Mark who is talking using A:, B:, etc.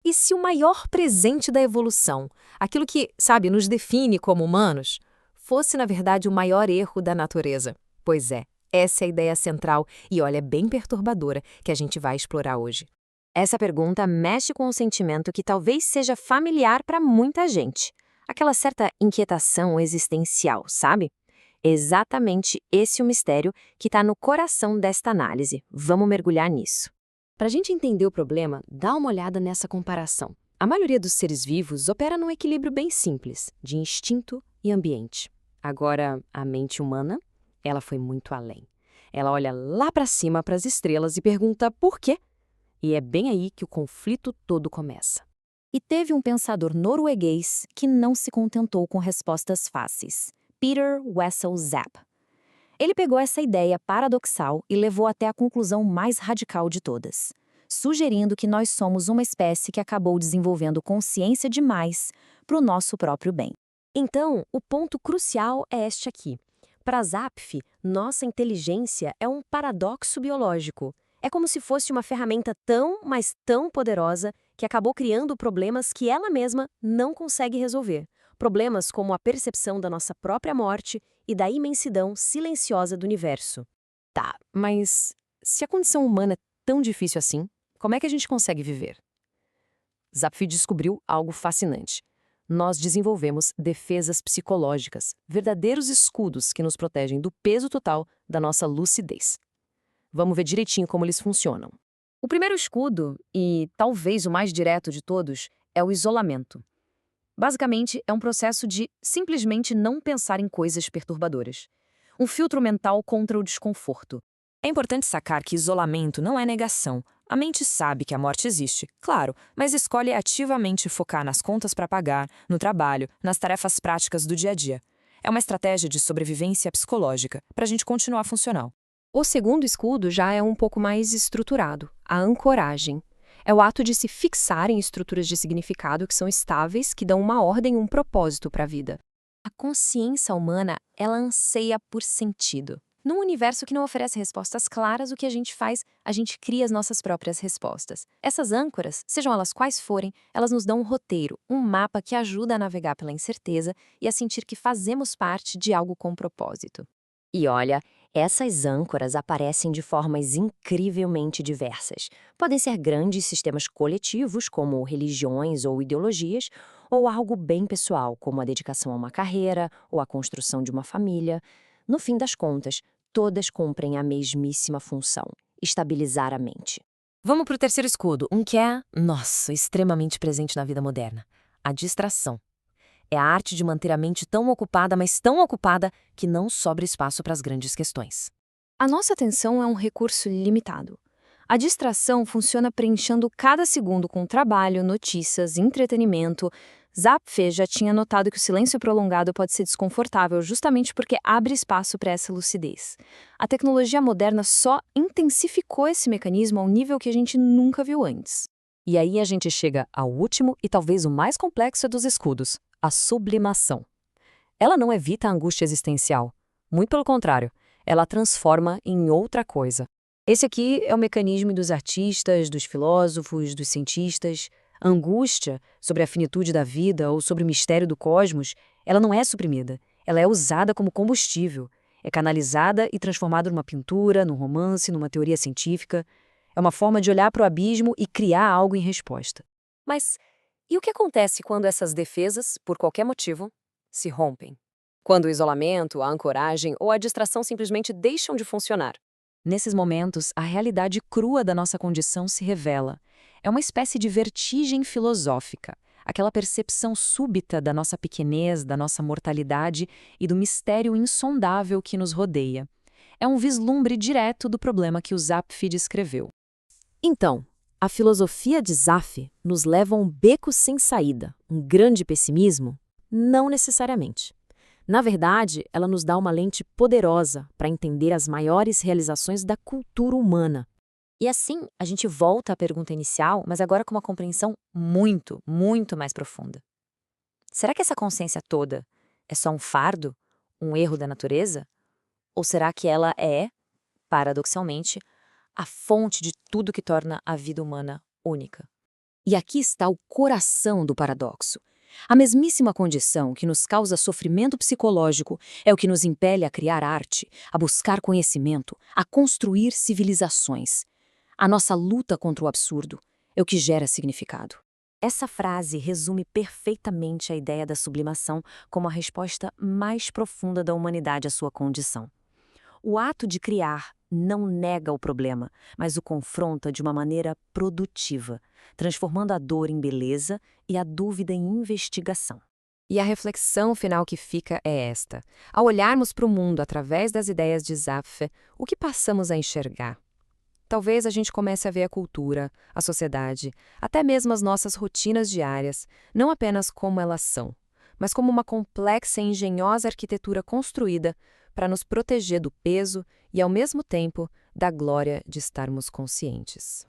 A: E se o maior presente da evolução, aquilo que, sabe, nos define como humanos, fosse, na verdade, o maior erro da natureza? Pois é, essa é a ideia central e, olha, é bem perturbadora que a gente vai explorar hoje. Essa pergunta mexe com um sentimento que talvez seja familiar para muita gente. Aquela certa inquietação existencial, sabe? Exatamente esse o mistério que está no coração desta análise. Vamos mergulhar nisso. Para a gente entender o problema, dá uma olhada nessa comparação. A maioria dos seres vivos opera num equilíbrio bem simples, de instinto e ambiente. Agora, a mente humana, ela foi muito além. Ela olha lá para cima, para as estrelas e pergunta por quê? E é bem aí que o conflito todo começa. E teve um pensador norueguês que não se contentou com respostas fáceis. Peter Wessel Zapp. Ele pegou essa ideia paradoxal e levou até a conclusão mais radical de todas, sugerindo que nós somos uma espécie que acabou desenvolvendo consciência demais para o nosso próprio bem. Então, o ponto crucial é este aqui. Para Zapf, nossa inteligência é um paradoxo biológico. É como se fosse uma ferramenta tão, mas tão poderosa que acabou criando problemas que ela mesma não consegue resolver. Problemas como a percepção da nossa própria morte e da imensidão silenciosa do universo. Tá, mas se a condição humana é tão difícil assim, como é que a gente consegue viver? Zapf descobriu algo fascinante. Nós desenvolvemos defesas psicológicas, verdadeiros escudos que nos protegem do peso total da nossa lucidez. Vamos ver direitinho como eles funcionam. O primeiro escudo, e talvez o mais direto de todos, é o isolamento. Basicamente, é um processo de simplesmente não pensar em coisas perturbadoras. Um filtro mental contra o desconforto. É importante sacar que isolamento não é negação. A mente sabe que a morte existe, claro, mas escolhe ativamente focar nas contas para pagar, no trabalho, nas tarefas práticas do dia a dia. É uma estratégia de sobrevivência psicológica, para a gente continuar funcional. O segundo escudo já é um pouco mais estruturado, a ancoragem. É o ato de se fixar em estruturas de significado que são estáveis, que dão uma ordem e um propósito para a vida. A consciência humana, ela anseia por sentido. Num universo que não oferece respostas claras, o que a gente faz? A gente cria as nossas próprias respostas. Essas âncoras, sejam elas quais forem, elas nos dão um roteiro, um mapa que ajuda a navegar pela incerteza e a sentir que fazemos parte de algo com propósito. E olha, essas âncoras aparecem de formas incrivelmente diversas. Podem ser grandes sistemas coletivos, como religiões ou ideologias, ou algo bem pessoal, como a dedicação a uma carreira ou a construção de uma família. No fim das contas, todas cumprem a mesmíssima função: estabilizar a mente. Vamos para o terceiro escudo, um que é, nossa, extremamente presente na vida moderna: a distração. É a arte de manter a mente tão ocupada, mas tão ocupada, que não sobra espaço para as grandes questões. A nossa atenção é um recurso limitado. A distração funciona preenchendo cada segundo com trabalho, notícias, entretenimento. Zapf já tinha notado que o silêncio prolongado pode ser desconfortável justamente porque abre espaço para essa lucidez. A tecnologia moderna só intensificou esse mecanismo a um nível que a gente nunca viu antes. E aí a gente chega ao último e talvez o mais complexo dos escudos: a sublimação. Ela não evita a angústia existencial. Muito pelo contrário, ela a transforma em outra coisa. Esse aqui é o mecanismo dos artistas, dos filósofos, dos cientistas. A angústia sobre a finitude da vida ou sobre o mistério do cosmos, ela não é suprimida. Ela é usada como combustível. É canalizada e transformada numa pintura, num romance, numa teoria científica. É uma forma de olhar para o abismo e criar algo em resposta. Mas e o que acontece quando essas defesas, por qualquer motivo, se rompem? Quando o isolamento, a ancoragem ou a distração simplesmente deixam de funcionar? Nesses momentos, a realidade crua da nossa condição se revela. É uma espécie de vertigem filosófica, aquela percepção súbita da nossa pequenez, da nossa mortalidade e do mistério insondável que nos rodeia. É um vislumbre direto do problema que o Zapf descreveu. Então, a filosofia de Zapf nos leva a um beco sem saída, um grande pessimismo? Não necessariamente. Na verdade, ela nos dá uma lente poderosa para entender as maiores realizações da cultura humana. E assim, a gente volta à pergunta inicial, mas agora com uma compreensão muito, muito mais profunda. Será que essa consciência toda é só um fardo, um erro da natureza? Ou será que ela é, paradoxalmente, a fonte de tudo que torna a vida humana única?
B: E aqui está o coração do paradoxo. A mesmíssima condição que nos causa sofrimento psicológico é o que nos impele a criar arte, a buscar conhecimento, a construir civilizações. A nossa luta contra o absurdo é o que gera significado.
C: Essa frase resume perfeitamente a ideia da sublimação como a resposta mais profunda da humanidade à sua condição. O ato de criar não nega o problema, mas o confronta de uma maneira produtiva, transformando a dor em beleza e a dúvida em investigação.
A: E a reflexão final que fica é esta. Ao olharmos para o mundo através das ideias de Zapffe, o que passamos a enxergar? Talvez a gente comece a ver a cultura, a sociedade, até mesmo as nossas rotinas diárias, não apenas como elas são, mas como uma complexa e engenhosa arquitetura construída para nos proteger do peso e, ao mesmo tempo, da glória de estarmos conscientes.